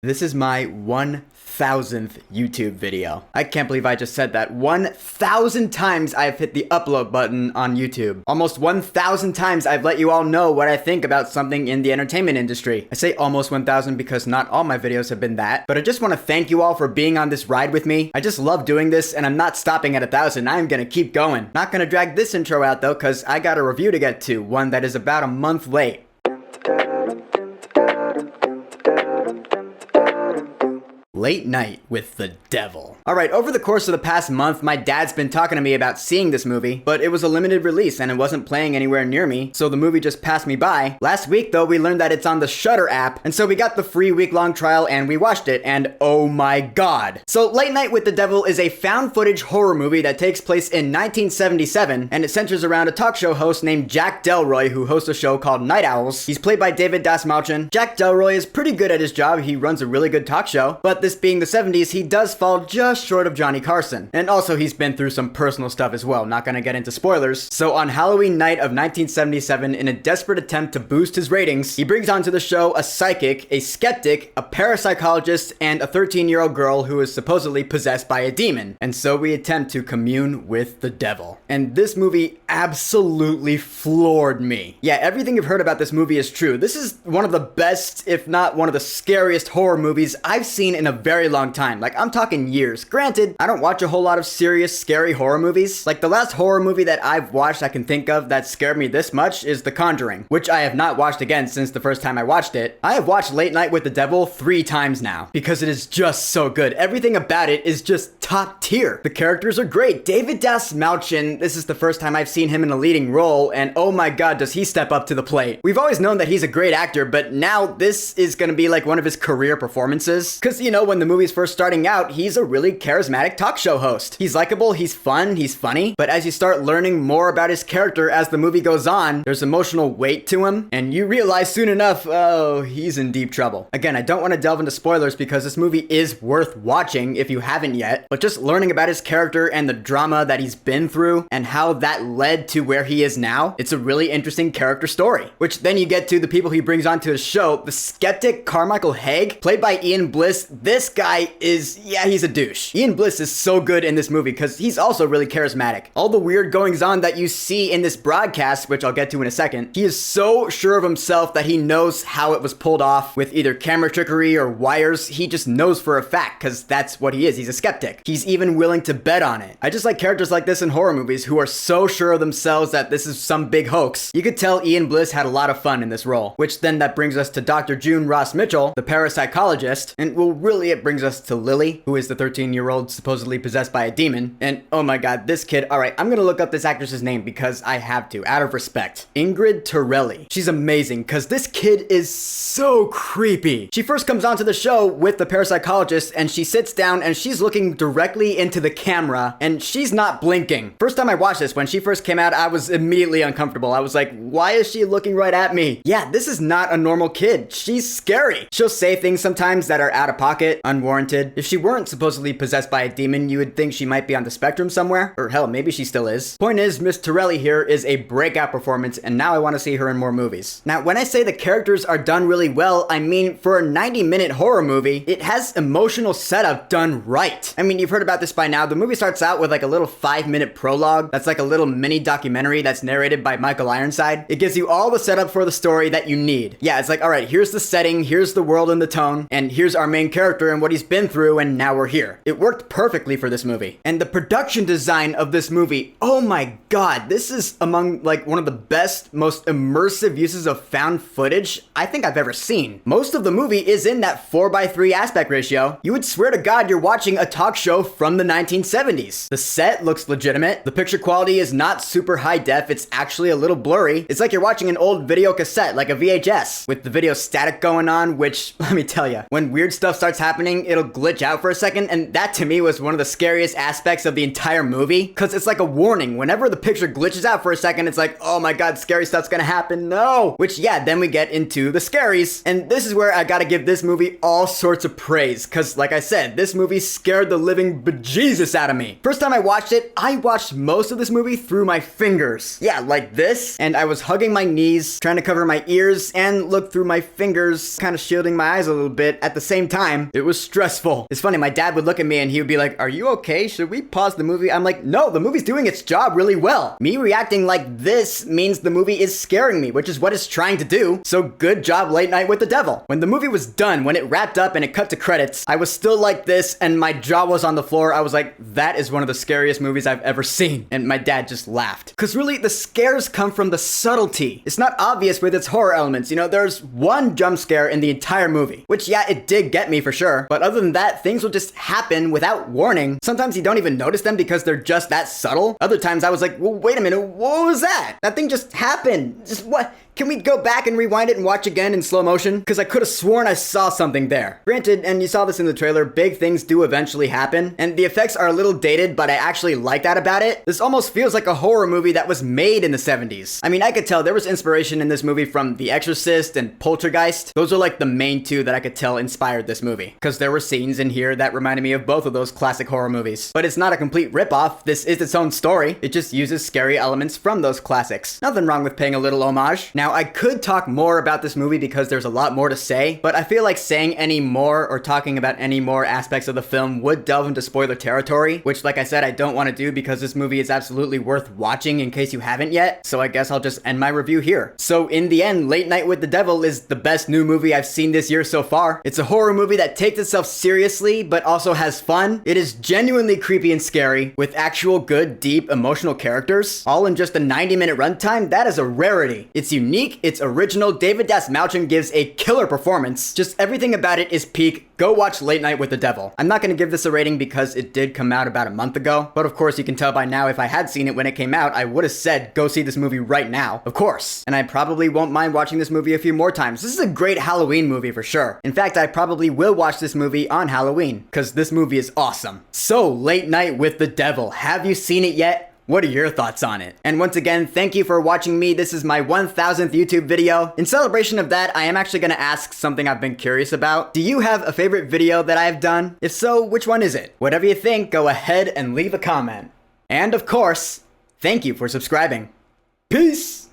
This is my 1000th YouTube video. I can't believe I just said that. 1000 times I've hit the upload button on YouTube. Almost 1000 times I've let you all know what I think about something in the entertainment industry. I say almost 1000 because not all my videos have been that, but I just want to thank you all for being on this ride with me. I just love doing this and I'm not stopping at 1000. I'm gonna keep going. Not gonna drag this intro out though, cause I got a review to get to, one that is about a month late. Late Night with the Devil. Alright, over the course of the past month, my dad's been talking to me about seeing this movie, but it was a limited release and it wasn't playing anywhere near me, so the movie just passed me by. Last week though, we learned that it's on the Shudder app, and so we got the free week-long trial and we watched it, and oh my god. So Late Night with the Devil is a found footage horror movie that takes place in 1977, and it centers around a talk show host named Jack Delroy who hosts a show called Night Owls. He's played by David Dastmalchian. Jack Delroy is pretty good at his job, he runs a really good talk show, but this being the 70s, he does fall just short of Johnny Carson. And also, he's been through some personal stuff as well, not gonna get into spoilers. So on Halloween night of 1977, in a desperate attempt to boost his ratings, he brings onto the show a psychic, a skeptic, a parapsychologist, and a 13-year-old girl who is supposedly possessed by a demon. And so we attempt to commune with the devil. And this movie absolutely floored me. Yeah, everything you've heard about this movie is true. This is one of the best, if not one of the scariest horror movies I've seen in a very long time. Like, I'm talking years. Granted, I don't watch a whole lot of serious, scary horror movies. Like, the last horror movie that I've watched I can think of that scared me this much is The Conjuring, which I have not watched again since the first time I watched it. I have watched Late Night with the Devil 3 times now, because it is just so good. Everything about it is just top tier. The characters are great. David Dastmalchian, this is the first time I've seen him in a leading role, and oh my god, does he step up to the plate. We've always known that he's a great actor, but now this is gonna be like one of his career performances. Cause you know, when the movie's first starting out, he's a really charismatic talk show host. He's likable, he's fun, he's funny, but as you start learning more about his character as the movie goes on, there's emotional weight to him, and you realize soon enough, oh, he's in deep trouble. Again, I don't want to delve into spoilers because this movie is worth watching if you haven't yet, but just learning about his character and the drama that he's been through and how that led to where he is now, it's a really interesting character story. Which then you get to the people he brings onto his show. The skeptic Carmichael Hague, played by Ian Bliss. This guy is, yeah, he's a douche. Ian Bliss is so good in this movie because he's also really charismatic. All the weird goings on that you see in this broadcast, which I'll get to in a second, he is so sure of himself that he knows how it was pulled off with either camera trickery or wires. He just knows for a fact because that's what he is. He's a skeptic. He's even willing to bet on it. I just like characters like this in horror movies who are so sure of themselves that this is some big hoax. You could tell Ian Bliss had a lot of fun in this role, which then that brings us to Dr. June Ross Mitchell, the parapsychologist, and well, really it brings us to Lily, who is the 13-year-old supposedly possessed by a demon. And oh my god, this kid, alright, I'm gonna look up this actress's name because I have to, out of respect. Ingrid Torelli. She's amazing because this kid is so creepy. She first comes onto the show with the parapsychologist and she sits down and she's looking directly into the camera and she's not blinking. First time I watched this, when she first came out, I was immediately uncomfortable. I was like, why is she looking right at me? Yeah, this is not a normal kid. She's scary. She'll say things sometimes that are out of pocket, unwarranted. If she weren't supposedly possessed by a demon, you would think she might be on the spectrum somewhere. Or hell, maybe she still is. Point is, Miss Torelli here is a breakout performance, and now I want to see her in more movies. Now, when I say the characters are done really well, I mean, for a 90-minute horror movie, it has emotional setup done right. I mean, you've heard about this by now. The movie starts out with like a little 5-minute prologue that's like a little mini documentary that's narrated by Michael Ironside. It gives you all the setup for the story that you need. Yeah, it's like, alright, here's the setting, here's the world and the tone, and here's our main character and what he's been through, and now we're here. It worked perfectly for this movie. And the production design of this movie, oh my god, this is among like one of the best, most immersive uses of found footage I think I've ever seen. Most of the movie is in that 4:3 aspect ratio. You would swear to god you're watching a talk show from the 1970s. The set looks legitimate. The picture quality is not super high def, it's actually a little blurry. It's like you're watching an old video cassette, like a VHS, with the video static going on, which, let me tell you, when weird stuff starts happening happening, it'll glitch out for a second, and that to me was one of the scariest aspects of the entire movie, because it's like a warning. Whenever the picture glitches out for a second, it's like, oh my god, scary stuff's gonna happen, no! Which, yeah, then we get into the scaries, and this is where I gotta give this movie all sorts of praise, because like I said, this movie scared the living bejesus out of me. First time I watched it, I watched most of this movie through my fingers. Yeah, like this, and I was hugging my knees, trying to cover my ears, and look through my fingers, kind of shielding my eyes a little bit at the same time. It was stressful. It's funny, my dad would look at me and he would be like, are you okay? Should we pause the movie? I'm like, no, the movie's doing its job really well. Me reacting like this means the movie is scaring me, which is what it's trying to do. So good job, Late Night with the Devil. When the movie was done, when it wrapped up and it cut to credits, I was still like this and my jaw was on the floor. I was like, that is one of the scariest movies I've ever seen. And my dad just laughed. Cause really, the scares come from the subtlety. It's not obvious with its horror elements. You know, there's one jump scare in the entire movie, which yeah, it did get me for sure. But other than that, things will just happen without warning. Sometimes you don't even notice them because they're just that subtle. Other times I was like, well, wait a minute, what was that? That thing just happened. Just what? Can we go back and rewind it and watch again in slow motion? Because I could have sworn I saw something there. Granted, and you saw this in the trailer, big things do eventually happen, and the effects are a little dated, but I actually like that about it. This almost feels like a horror movie that was made in the 70s. I mean, I could tell there was inspiration in this movie from The Exorcist and Poltergeist. Those are like the main two that I could tell inspired this movie. Because there were scenes in here that reminded me of both of those classic horror movies. But it's not a complete ripoff. This is its own story. It just uses scary elements from those classics. Nothing wrong with paying a little homage. Now, I could talk more about this movie because there's a lot more to say, but I feel like saying any more or talking about any more aspects of the film would delve into spoiler territory, which like I said, I don't want to do because this movie is absolutely worth watching in case you haven't yet, so I guess I'll just end my review here. So in the end, Late Night with the Devil is the best new movie I've seen this year so far. It's a horror movie that takes itself seriously, but also has fun. It is genuinely creepy and scary, with actual good, deep, emotional characters, all in just a 90-minute runtime. That is a rarity. It's unique, it's original. David Dastmalchian gives a killer performance. Just everything about it is peak. Go watch Late Night with the Devil. I'm not gonna give this a rating because it did come out about a month ago, but of course you can tell by now if I had seen it when it came out, I would have said go see this movie right now, of course. And I probably won't mind watching this movie a few more times. This is a great Halloween movie for sure. In fact, I probably will watch this movie on Halloween, because this movie is awesome. So, Late Night with the Devil. Have you seen it yet? What are your thoughts on it? And once again, thank you for watching me. This is my 1000th YouTube video. In celebration of that, I am actually gonna ask something I've been curious about. Do you have a favorite video that I've done? If so, which one is it? Whatever you think, go ahead and leave a comment. And of course, thank you for subscribing. Peace!